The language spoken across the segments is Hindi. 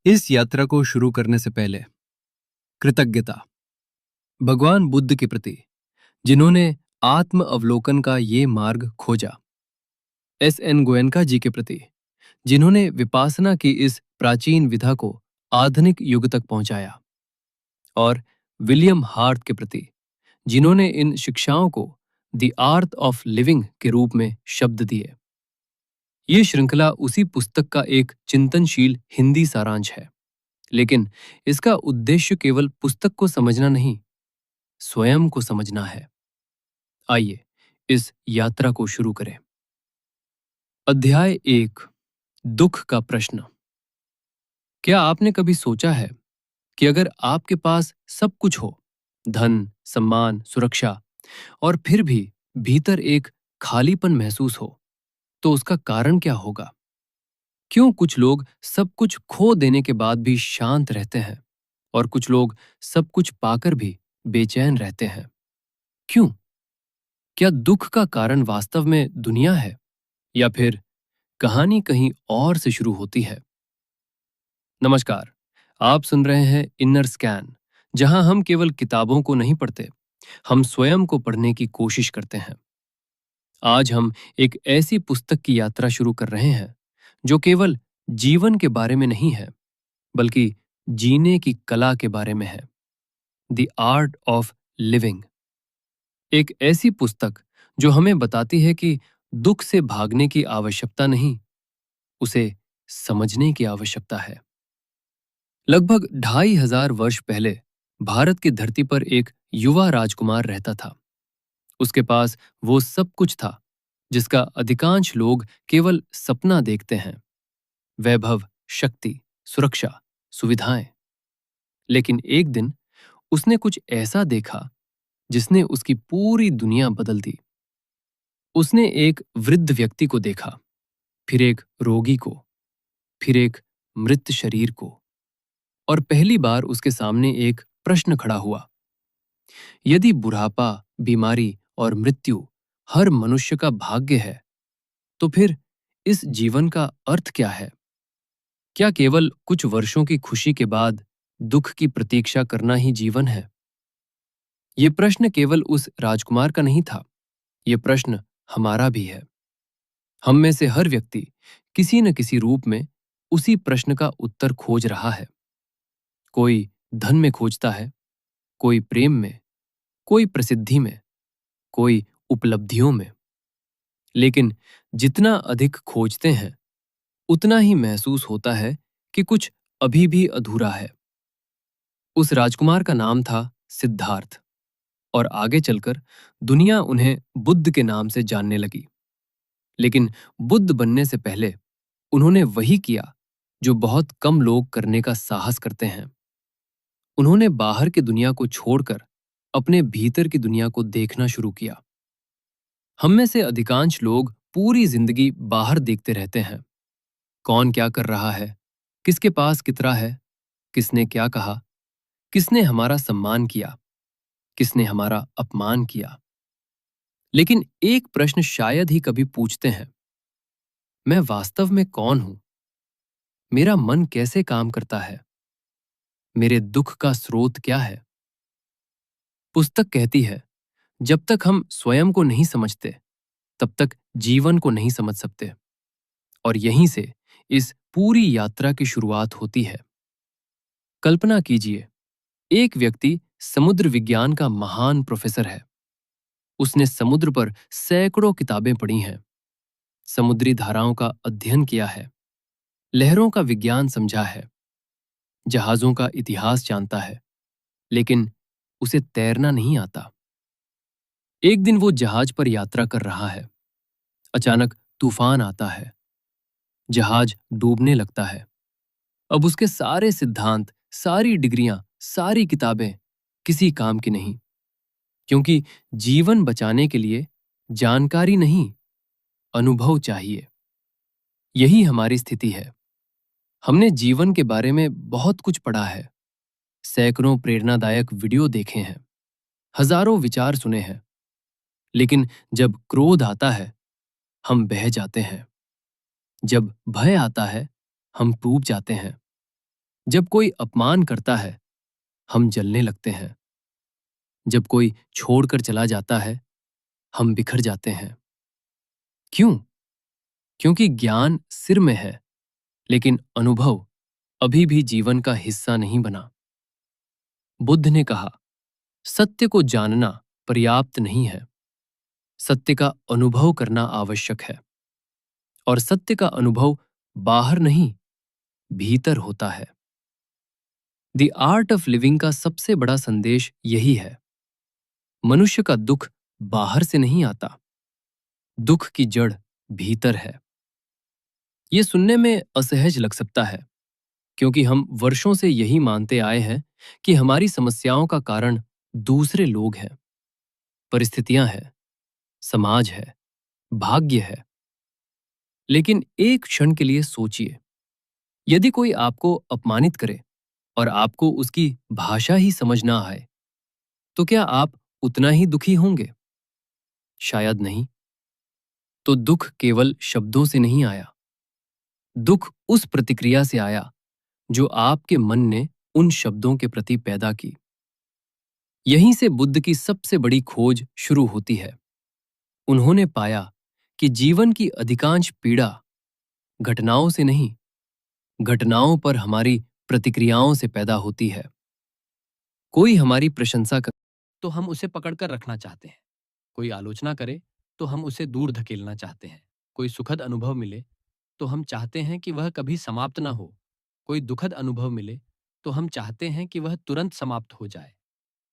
इस यात्रा को शुरू करने से पहले कृतज्ञता भगवान बुद्ध के प्रति, जिन्होंने आत्म अवलोकन का ये मार्ग खोजा। एस.एन. गोयनका जी के प्रति, जिन्होंने विपासना की इस प्राचीन विधा को आधुनिक युग तक पहुंचाया। और विलियम हार्ट के प्रति, जिन्होंने इन शिक्षाओं को द आर्ट ऑफ लिविंग के रूप में शब्द दिए। ये श्रृंखला उसी पुस्तक का एक चिंतनशील हिंदी सारांश है, लेकिन इसका उद्देश्य केवल पुस्तक को समझना नहीं, स्वयं को समझना है। आइए इस यात्रा को शुरू करें। अध्याय 1, दुख का प्रश्न। क्या आपने कभी सोचा है कि अगर आपके पास सब कुछ हो, धन, सम्मान, सुरक्षा, और फिर भी भीतर एक खालीपन महसूस हो, तो उसका कारण क्या होगा? क्यों कुछ लोग सब कुछ खो देने के बाद भी शांत रहते हैं और कुछ लोग सब कुछ पाकर भी बेचैन रहते हैं? क्यों? क्या दुख का कारण वास्तव में दुनिया है, या फिर कहानी कहीं और से शुरू होती है? नमस्कार, आप सुन रहे हैं इनर स्कैन, जहां हम केवल किताबों को नहीं पढ़ते, हम स्वयं को पढ़ने की कोशिश करते हैं। आज हम एक ऐसी पुस्तक की यात्रा शुरू कर रहे हैं जो केवल जीवन के बारे में नहीं है, बल्कि जीने की कला के बारे में है। The art of living. एक ऐसी पुस्तक जो हमें बताती है कि दुख से भागने की आवश्यकता नहीं, उसे समझने की आवश्यकता है। लगभग 2500 वर्ष पहले भारत की धरती पर एक युवा राजकुमार रहता था। उसके पास वो सब कुछ था जिसका अधिकांश लोग केवल सपना देखते हैं: वैभव, शक्ति, सुरक्षा, सुविधाएं। लेकिन एक दिन उसने कुछ ऐसा देखा जिसने उसकी पूरी दुनिया बदल दी। उसने एक वृद्ध व्यक्ति को देखा, फिर एक रोगी को, फिर एक मृत शरीर को, और पहली बार उसके सामने एक प्रश्न खड़ा हुआ। यदि बुढ़ापा, बीमारी और मृत्यु हर मनुष्य का भाग्य है, तो फिर इस जीवन का अर्थ क्या है? क्या केवल कुछ वर्षों की खुशी के बाद दुख की प्रतीक्षा करना ही जीवन है? ये प्रश्न केवल उस राजकुमार का नहीं था, ये प्रश्न हमारा भी है। हम में से हर व्यक्ति किसी न किसी रूप में उसी प्रश्न का उत्तर खोज रहा है। कोई धन में खोजता है, कोई प्रेम में, कोई प्रसिद्धि में, कोई उपलब्धियों में। लेकिन जितना अधिक खोजते हैं, उतना ही महसूस होता है कि कुछ अभी भी अधूरा है। उस राजकुमार का नाम था सिद्धार्थ, और आगे चलकर दुनिया उन्हें बुद्ध के नाम से जानने लगी। लेकिन बुद्ध बनने से पहले उन्होंने वही किया जो बहुत कम लोग करने का साहस करते हैं। उन्होंने बाहर की दुनिया को छोड़कर अपने भीतर की दुनिया को देखना शुरू किया। हम में से अधिकांश लोग पूरी जिंदगी बाहर देखते रहते हैं। कौन क्या कर रहा है, किसके पास कितना है, किसने क्या कहा, किसने हमारा सम्मान किया, किसने हमारा अपमान किया। लेकिन एक प्रश्न शायद ही कभी पूछते हैं: मैं वास्तव में कौन हूं? मेरा मन कैसे काम करता है? मेरे दुख का स्रोत क्या है? पुस्तक कहती है, जब तक हम स्वयं को नहीं समझते, तब तक जीवन को नहीं समझ सकते। और यहीं से इस पूरी यात्रा की शुरुआत होती है। कल्पना कीजिए, एक व्यक्ति समुद्र विज्ञान का महान प्रोफेसर है। उसने समुद्र पर सैकड़ों किताबें पढ़ी हैं, समुद्री धाराओं का अध्ययन किया है, लहरों का विज्ञान समझा है, जहाजों का इतिहास जानता है, लेकिन उसे तैरना नहीं आता। एक दिन वो जहाज पर यात्रा कर रहा है। अचानक तूफान आता है, जहाज डूबने लगता है। अब उसके सारे सिद्धांत, सारी डिग्रियां, सारी किताबें किसी काम की नहीं, क्योंकि जीवन बचाने के लिए जानकारी नहीं, अनुभव चाहिए। यही हमारी स्थिति है। हमने जीवन के बारे में बहुत कुछ पढ़ा है, सैकड़ों प्रेरणादायक वीडियो देखे हैं, हजारों विचार सुने हैं, लेकिन जब क्रोध आता है, हम बह जाते हैं। जब भय आता है, हम डूब जाते हैं। जब कोई अपमान करता है, हम जलने लगते हैं। जब कोई छोड़कर चला जाता है, हम बिखर जाते हैं। क्यों? क्योंकि ज्ञान सिर में है, लेकिन अनुभव अभी भी जीवन का हिस्सा नहीं बना। बुद्ध ने कहा, सत्य को जानना पर्याप्त नहीं है, सत्य का अनुभव करना आवश्यक है। और सत्य का अनुभव बाहर नहीं, भीतर होता है। द आर्ट ऑफ लिविंग का सबसे बड़ा संदेश यही है। मनुष्य का दुख बाहर से नहीं आता, दुख की जड़ भीतर है। ये सुनने में असहज लग सकता है, क्योंकि हम वर्षों से यही मानते आए हैं कि हमारी समस्याओं का कारण दूसरे लोग हैं, परिस्थितियां हैं, समाज है, भाग्य है। लेकिन एक क्षण के लिए सोचिए, यदि कोई आपको अपमानित करे और आपको उसकी भाषा ही समझ ना आए, तो क्या आप उतना ही दुखी होंगे? शायद नहीं। तो दुख केवल शब्दों से नहीं आया, दुख उस प्रतिक्रिया से आया जो आपके मन ने उन शब्दों के प्रति पैदा की। यहीं से बुद्ध की सबसे बड़ी खोज शुरू होती है। उन्होंने पाया कि जीवन की अधिकांश पीड़ा घटनाओं से नहीं, घटनाओं पर हमारी प्रतिक्रियाओं से पैदा होती है। कोई हमारी प्रशंसा कर तो हम उसे पकड़कर रखना चाहते हैं, कोई आलोचना करे तो हम उसे दूर धकेलना चाहते हैं, कोई सुखद अनुभव मिले तो हम चाहते हैं कि वह कभी समाप्त ना हो, कोई दुखद अनुभव मिले तो हम चाहते हैं कि वह तुरंत समाप्त हो जाए।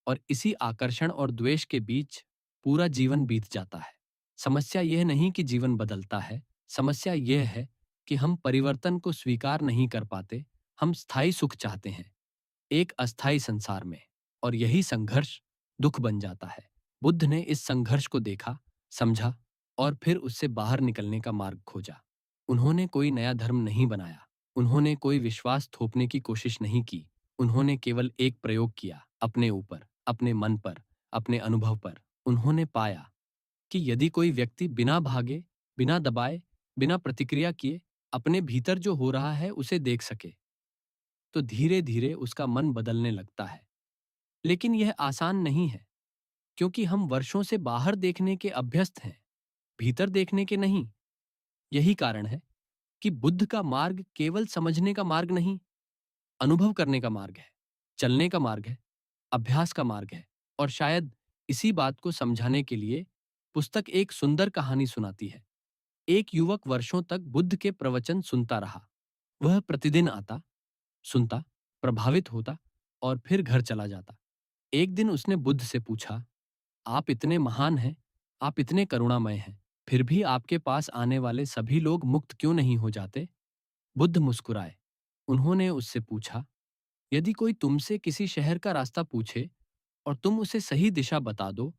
और इसी आकर्षण और द्वेष के बीच पूरा जीवन बीत जाता है। समस्या यह नहीं कि जीवन बदलता है, समस्या यह है कि हम परिवर्तन को स्वीकार नहीं कर पाते। हम स्थायी सुख चाहते हैं, एक अस्थायी संसार में, और यही संघर्ष दुख बन जाता है। बुद्ध ने इस संघर्ष को देखा, समझा और फिर उससे बाहर निकलने का मार्ग खोजा। उन्होंने कोई नया धर्म नहीं बनाया, उन्होंने कोई विश्वास थोपने की कोशिश नहीं की। उन्होंने केवल एक प्रयोग किया, अपने ऊपर, अपने मन पर, अपने अनुभव पर। उन्होंने पाया कि यदि कोई व्यक्ति बिना भागे, बिना दबाए, बिना प्रतिक्रिया किए अपने भीतर जो हो रहा है उसे देख सके, तो धीरे धीरे उसका मन बदलने लगता है। लेकिन यह आसान नहीं है, क्योंकि हम वर्षों से बाहर देखने के अभ्यस्त हैं, भीतर देखने के नहीं। यही कारण है कि बुद्ध का मार्ग केवल समझने का मार्ग नहीं, अनुभव करने का मार्ग है, चलने का मार्ग है, अभ्यास का मार्ग है। और शायद इसी बात को समझाने के लिए पुस्तक एक सुंदर कहानी सुनाती है। एक युवक वर्षों तक बुद्ध के प्रवचन सुनता रहा। वह प्रतिदिन आता, सुनता, प्रभावित होता और फिर घर चला जाता। एक दिन उसने बुद्ध से पूछा, आप इतने महान हैं, आप इतने करुणामय हैं, फिर भी आपके पास आने वाले सभी लोग मुक्त क्यों नहीं हो जाते? बुद्ध मुस्कुराए। उन्होंने उससे पूछा, यदि कोई तुमसे किसी शहर का रास्ता पूछे और तुम उसे सही दिशा बता दो,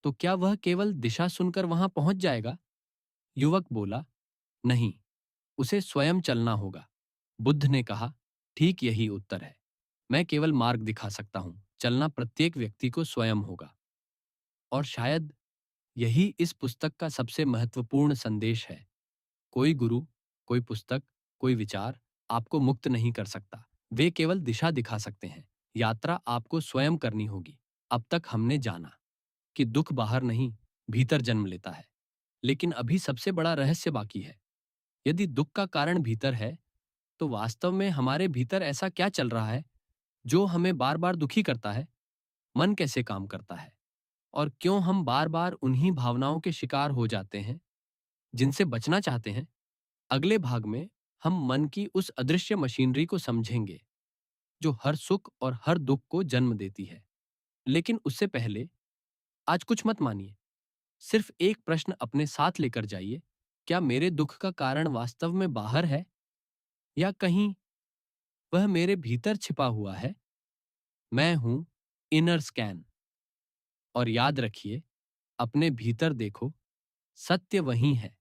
तो क्या वह केवल दिशा सुनकर वहां पहुंच जाएगा? युवक बोला, नहीं, उसे स्वयं चलना होगा। बुद्ध ने कहा, ठीक यही उत्तर है। मैं केवल मार्ग दिखा सकता हूं, चलना प्रत्येक व्यक्ति को स्वयं होगा। और शायद यही इस पुस्तक का सबसे महत्वपूर्ण संदेश है। कोई गुरु, कोई पुस्तक, कोई विचार आपको मुक्त नहीं कर सकता। वे केवल दिशा दिखा सकते हैं। यात्रा आपको स्वयं करनी होगी। अब तक हमने जाना कि दुख बाहर नहीं, भीतर जन्म लेता है। लेकिन अभी सबसे बड़ा रहस्य बाकी है। यदि दुख का कारण भीतर है, तो वास्तव में हमारे भीतर ऐसा क्या चल रहा है जो हमें बार बार दुखी करता है? मन कैसे काम करता है? और क्यों हम बार बार उन्हीं भावनाओं के शिकार हो जाते हैं जिनसे बचना चाहते हैं? अगले भाग में हम मन की उस अदृश्य मशीनरी को समझेंगे जो हर सुख और हर दुख को जन्म देती है। लेकिन उससे पहले आज कुछ मत मानिए, सिर्फ एक प्रश्न अपने साथ लेकर जाइए, क्या मेरे दुख का कारण वास्तव में बाहर है या कहीं वह मेरे भीतर छिपा हुआ है? मैं हूं इनर स्कैन। और याद रखिए, अपने भीतर देखो, सत्य वही है।